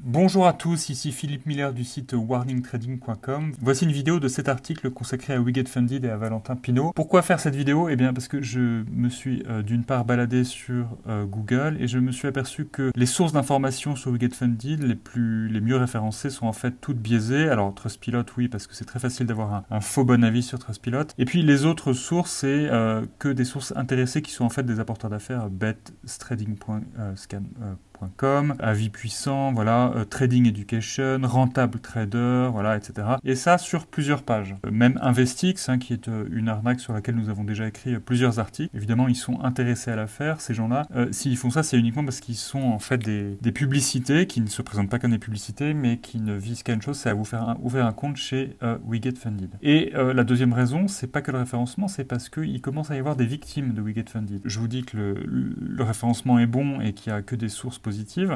Bonjour à tous, ici Philippe Miller du site warningtrading.com. Voici une vidéo de cet article consacré à WeGetFunded et à Valentin Pinault. Pourquoi faire cette vidéo? Eh bien parce que je me suis d'une part baladé sur Google et je me suis aperçu que les sources d'informations sur WeGetFunded les mieux référencées sont en fait toutes biaisées. Alors Trustpilot oui, parce que c'est très facile d'avoir un faux bon avis sur Trustpilot. Et puis les autres sources, c'est que des sources intéressées qui sont en fait des apporteurs d'affaires, betstrading.com, avis puissant, voilà, Trading Education, Rentable Trader, voilà, etc. Et ça sur plusieurs pages. Même Investix, qui est une arnaque sur laquelle nous avons déjà écrit plusieurs articles. Évidemment, ils sont intéressés à l'affaire, ces gens-là. S'ils font ça, c'est uniquement parce qu'ils sont en fait des publicités qui ne se présentent pas comme des publicités, mais qui ne visent qu'à une chose, c'est à vous faire ouvrir un compte chez WeGetFunded. Et la deuxième raison, c'est pas que le référencement, c'est parce qu'il commence à y avoir des victimes de WeGetFunded. Je vous dis que le référencement est bon et qu'il n'y a que des sources positives.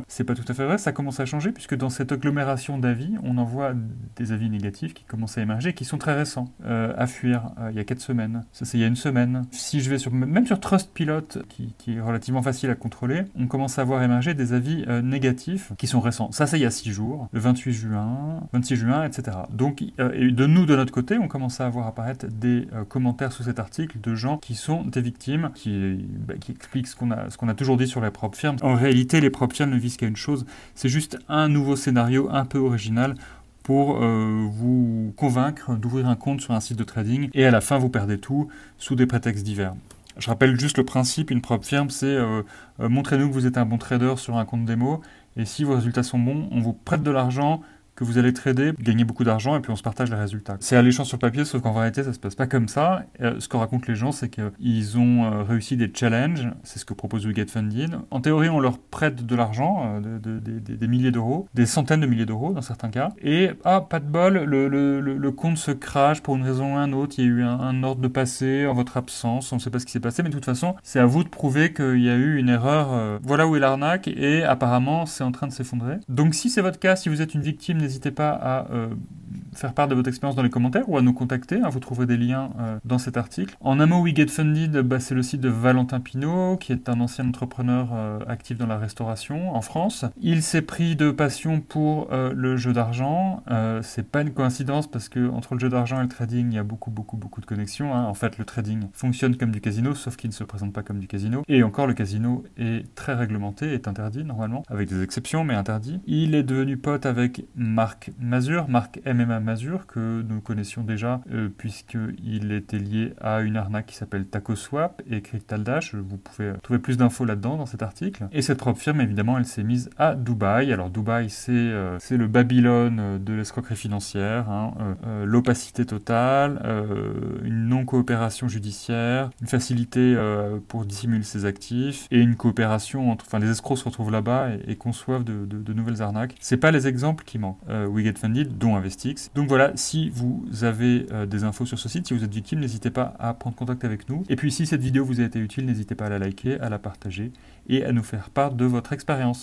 C'est pas tout à fait vrai, ça commence à changer puisque dans cette agglomération d'avis, on en voit des avis négatifs qui commencent à émerger, qui sont très récents, à fuir, il y a 4 semaines. Ça, c'est il y a une semaine. Si je vais même sur Trustpilot, qui est relativement facile à contrôler, on commence à voir émerger des avis négatifs qui sont récents. Ça, c'est il y a 6 jours, le 28 juin, 26 juin, etc. Donc, et de notre côté, on commence à voir apparaître des commentaires sous cet article de gens qui sont des victimes, qui expliquent ce qu'on a toujours dit sur les propres firmes. En réalité, les propres firmes ne visent qu'à une chose, c'est juste un nouveau scénario un peu original pour vous convaincre d'ouvrir un compte sur un site de trading et à la fin vous perdez tout sous des prétextes divers. Je rappelle juste le principe, une propre firme, c'est montrez-nous que vous êtes un bon trader sur un compte démo et si vos résultats sont bons, on vous prête de l'argent que vous allez trader, gagner beaucoup d'argent et puis on se partage les résultats. C'est alléchant sur le papier, sauf qu'en réalité ça se passe pas comme ça. Ce que racontent les gens, c'est qu'ils ont réussi des challenges, c'est ce que propose WeGetFunded. En théorie, on leur prête de l'argent, des milliers d'euros, des centaines de milliers d'euros dans certains cas, et pas de bol, le compte se crache pour une raison ou une autre, il y a eu un ordre de passer en votre absence, on ne sait pas ce qui s'est passé, mais de toute façon, c'est à vous de prouver qu'il y a eu une erreur. Voilà où est l'arnaque, et apparemment, c'est en train de s'effondrer. Donc si c'est votre cas, si vous êtes une victime, n'hésitez pas à faire part de votre expérience dans les commentaires ou à nous contacter. Vous trouverez des liens dans cet article. En un mot, WeGetFunded, c'est le site de Valentin Pinault, qui est un ancien entrepreneur actif dans la restauration en France. Il s'est pris de passion pour le jeu d'argent. C'est pas une coïncidence parce que entre le jeu d'argent et le trading, il y a beaucoup de connexions. En fait, le trading fonctionne comme du casino, sauf qu'il ne se présente pas comme du casino. Et encore, le casino est très réglementé, est interdit normalement, avec des exceptions, mais interdit. Il est devenu pote avec Marc Mazur, Marc MMA Mazur, que nous connaissions déjà puisqu'il était lié à une arnaque qui s'appelle TacoSwap et Cryptaldash. Vous pouvez trouver plus d'infos là-dedans dans cet article. Et cette propre firme, évidemment, elle s'est mise à Dubaï. Alors Dubaï, c'est le Babylone de l'escroquerie financière, l'opacité totale, une non-coopération judiciaire, une facilité pour dissimuler ses actifs et une coopération entre... les escrocs se retrouvent là-bas et conçoivent de nouvelles arnaques. C'est pas les exemples qui manquent. WeGetFunded, dont Investix. Donc voilà, si vous avez des infos sur ce site, si vous êtes victime, n'hésitez pas à prendre contact avec nous. Et puis si cette vidéo vous a été utile, n'hésitez pas à la liker, à la partager et à nous faire part de votre expérience.